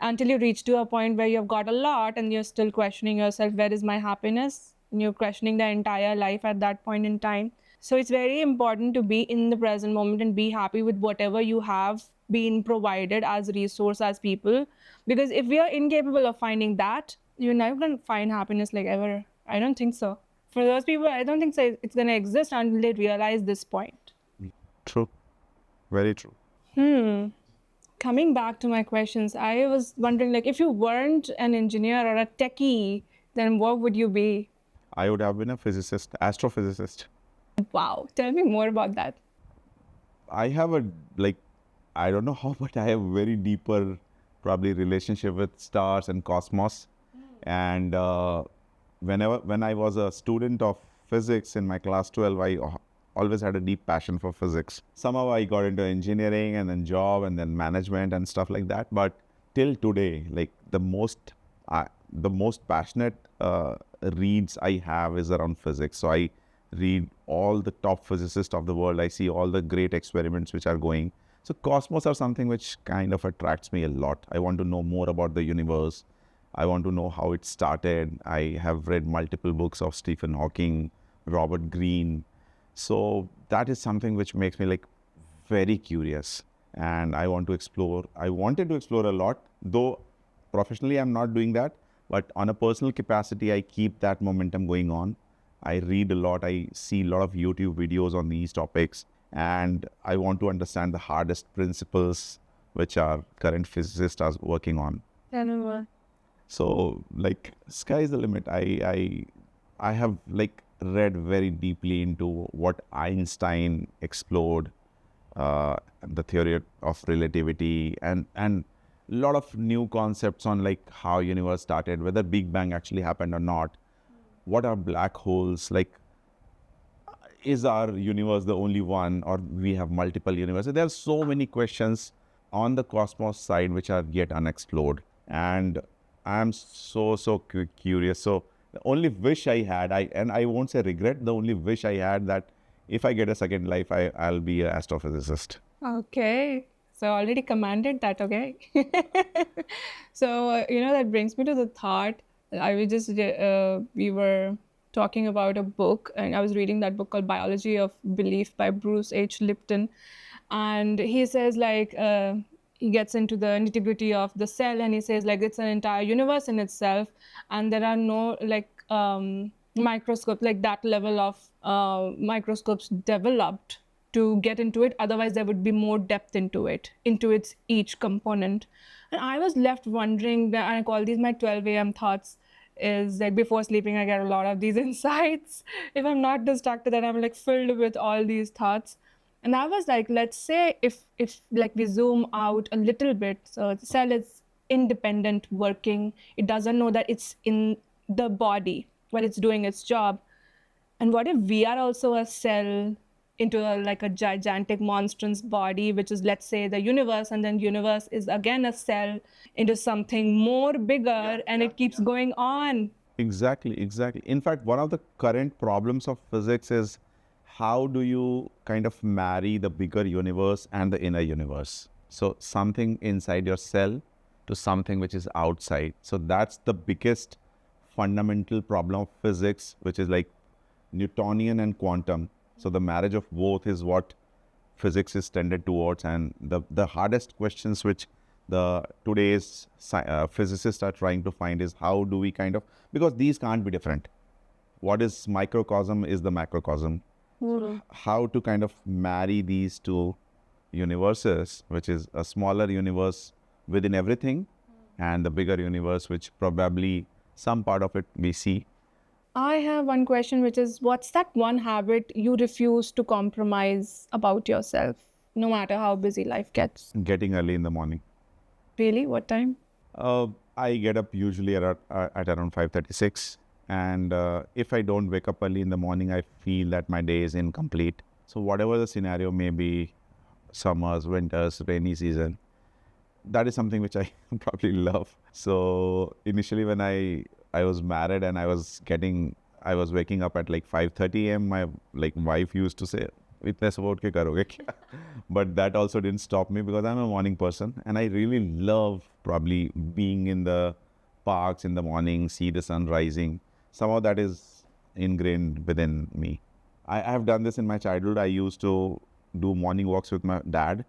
until you reach to a point where you've got a lot and you're still questioning yourself, where is my happiness? And you're questioning the entire life at that point in time. So it's very important to be in the present moment and be happy with whatever you have been provided as resource as people. Because if we are incapable of finding that, you're never going to find happiness like ever. I don't think so. For those people, I don't think so it's going to exist until they realize this point. True. Very true. Coming back to my questions, I was wondering, like, if you weren't an engineer or a techie, then what would you be? I would have been a physicist, astrophysicist. Wow, tell me more about that. I have a, like, I don't know how, but I have a very deeper probably relationship with stars and cosmos. And when I was a student of physics in my class 12, I always had a deep passion for physics. Somehow I got into engineering and then job and then management and stuff like that. But till today, like the most passionate reads I have is around physics. So I read all the top physicists of the world. I see all the great experiments which are going. So cosmos are something which kind of attracts me a lot. I want to know more about the universe. I want to know how it started. I have read multiple books of Stephen Hawking, Robert Greene. So that is something which makes me like very curious, and I want to explore. I wanted to explore a lot, though professionally I'm not doing that, but on a personal capacity, I keep that momentum going on. I read a lot. I see a lot of YouTube videos on these topics, and I want to understand the hardest principles which our current physicists are working on. Tell me more. So like sky's the limit. I have like read very deeply into what Einstein explored, the theory of relativity, and a lot of new concepts on like how universe started, whether Big Bang actually happened or not. What are black holes? Like, is our universe the only one, or we have multiple universes? There are so many questions on the cosmos side which are yet unexplored, and I'm so curious. So the only wish I had, I won't say regret, the only wish I had that if I get a second life, I'll be an astrophysicist. Okay. So I already commanded that, okay? So, that brings me to the thought. We were talking about a book, and I was reading that book called Biology of Belief by Bruce H. Lipton. And he says, like, he gets into the nitty-gritty of the cell, and he says, like, it's an entire universe in itself, and there are no, like, microscope, like that level of microscopes developed to get into it. Otherwise, there would be more depth into its each component. And I was left wondering, that I call these my 12 a.m. thoughts, is like before sleeping, I get a lot of these insights. If I'm not distracted, then I'm like filled with all these thoughts. And I was like, let's say if like we zoom out a little bit, so the cell is independent working. It doesn't know that it's in the body while it's doing its job. And what if we are also a cell into like a gigantic monstrous body, which is, let's say, the universe, and then universe is again a cell into something more bigger, and it keeps going on. Exactly. In fact, one of the current problems of physics is how do you kind of marry the bigger universe and the inner universe? So something inside your cell to something which is outside. So that's the biggest fundamental problem of physics, which is like Newtonian and quantum. So the marriage of both is what physics is tended towards, and the hardest questions which the today's physicists are trying to find is how do we kind of, because these can't be different. What is microcosm is the macrocosm. How to kind of marry these two universes, which is a smaller universe within everything and the bigger universe, which probably some part of it we see. I have one question, which is, what's that one habit you refuse to compromise about yourself, no matter how busy life gets? Getting early in the morning. Really? What time? I get up usually at around 5:36, and if I don't wake up early in the morning, I feel that my day is incomplete. So whatever the scenario may be, summers, winters, rainy season, that is something which I probably love. So initially when I was married and I was waking up at like 5:30 a.m. My like wife used to say, "Itne suba utke karoge kya?" But that also didn't stop me because I'm a morning person, and I really love probably being in the parks in the morning, see the sun rising. Somehow that is ingrained within me. I have done this in my childhood. I used to do morning walks with my dad,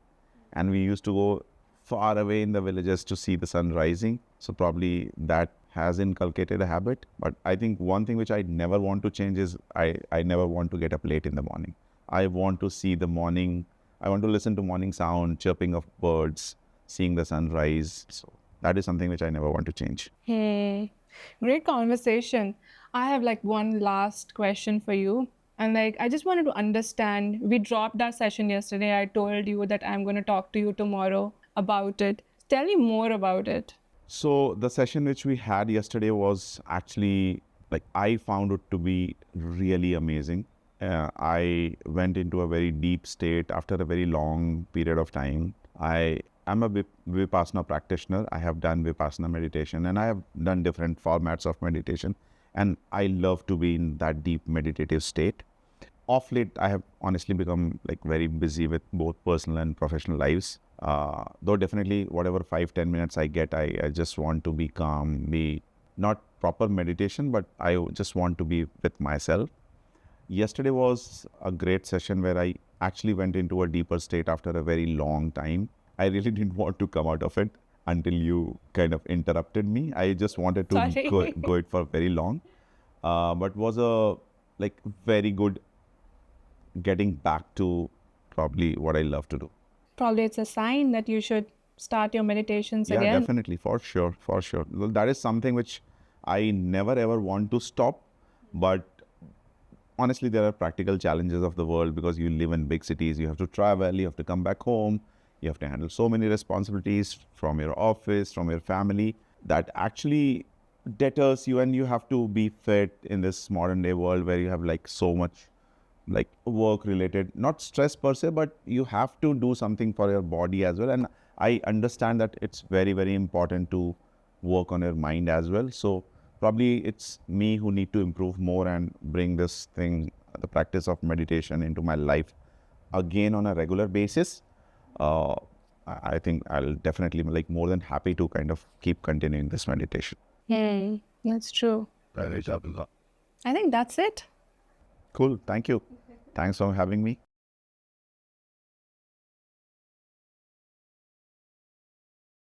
and we used to go far away in the villages to see the sun rising. So probably that has inculcated a habit. But I think one thing which I never want to change is I never want to get up late in the morning. I want to see the morning. I want to listen to morning sound, chirping of birds, seeing the sunrise. So that is something which I never want to change. Great conversation. I have like one last question for you. And like, I just wanted to understand. We dropped our session yesterday. I told you that I'm going to talk to you tomorrow about it. Tell me more about it. So the session which we had yesterday was actually like I found it to be really amazing. I went into a very deep state after a very long period of time. I am a Vipassana practitioner. I have done Vipassana meditation and I have done different formats of meditation. And I love to be in that deep meditative state. Off late, I have honestly become like very busy with both personal and professional lives. Though definitely whatever 5-10 minutes I get, I just want to be calm, be not proper meditation, but I just want to be with myself. Yesterday was a great session where I actually went into a deeper state after a very long time. I really didn't want to come out of it until you kind of interrupted me. I just wanted to Sorry. go it for very long, but was a like very good getting back to probably what I love to do. Probably it's a sign that you should start your meditations Yeah, again. definitely, for sure, for sure. Well, that is something which I never ever want to stop, but honestly, there are practical challenges of the world because you live in big cities. You have to travel, you have to come back home, you have to handle so many responsibilities from your office, from your family, that actually deters you, and you have to be fit in this modern day world where you have like so much like work related, not stress per se, but you have to do something for your body as well. And I understand that it's very, very important to work on your mind as well. So probably it's me who need to improve more and bring this thing, the practice of meditation, into my life again on a regular basis. I think I'll definitely like more than happy to kind of keep continuing this meditation. That's true. I think that's it. Cool. Thank you. Thanks for having me.